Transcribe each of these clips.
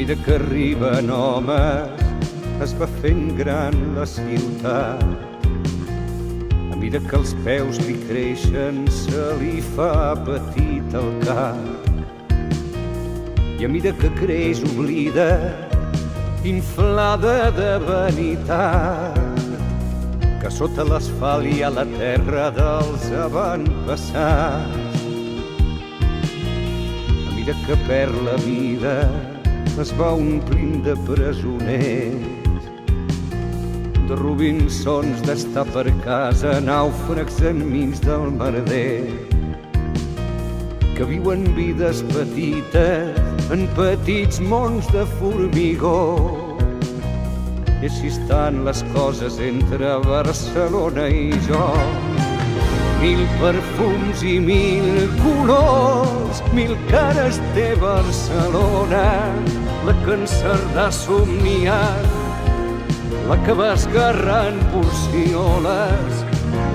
mida que arriben homes es va fent gran la ciutat. A mida que els peus li creixen se li fa petit el cap. I a mida que creix oblida, inflada de vanitat, que sota l'asfalt hi ha la terra dels avantpassats. A mida que perd la vida, es va omplint de presoners, de Robinsons d'estar per casa, nàufrags enmig del merder, que viuen vides petites en petits mons de formigó. I així estan les coses entre Barcelona i jo. 1000 perfums i 1000 colors, 1000 cares té Barcelona, la que en Cerdà ha somniat, la que va esgarrant porcioles,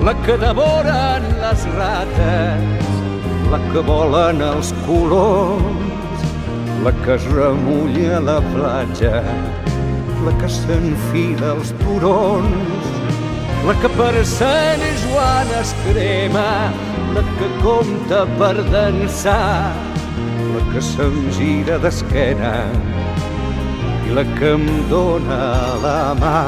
la que devoren les rates, la que volen els coloms, la que es remulla a la platja, la que s'enfila als turons, la que per Sant Joan es crema, la que compta per dansar, la que se'm gira d'esquena i la que em dóna la mà.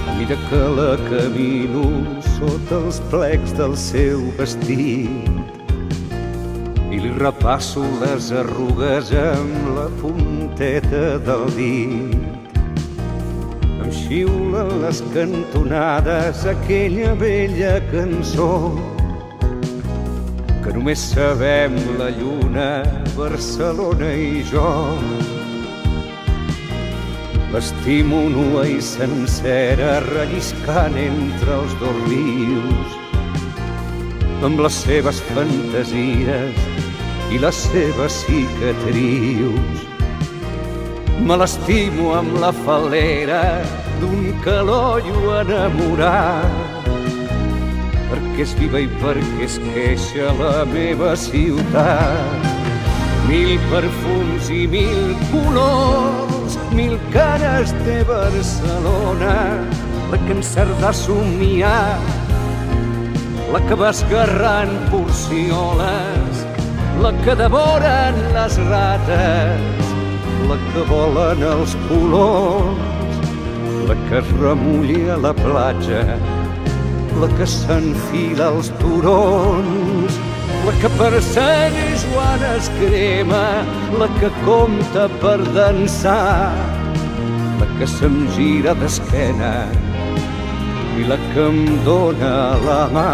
A mida que la camino sota els plecs del seu vestit i li repasso les arrugues amb la punteta del dit, em xiulen les cantonades aquella vella cançó que només sabem la lluna, Barcelona i jo. L'estimo nua i sencera, relliscant entre els dos rius, amb les seves fantasies i les seves cicatrius. Me l'estimo amb la fal·lera d'un calollo enamorat, perquè és viva i perquè es queixa la meva ciutat. 1000 perfums i 1000 colors, 1000 cares té Barcelona, la que en Cerdà ha somniat, la que va esgarrant porcioles, la que devoren les rates, la que volen els coloms, la que es remulla a la platja, la que s'enfila als turons, la que per Sant Joan es crema, la que compta per dansar, la que se'm gira d'esquena i la que em dóna la mà.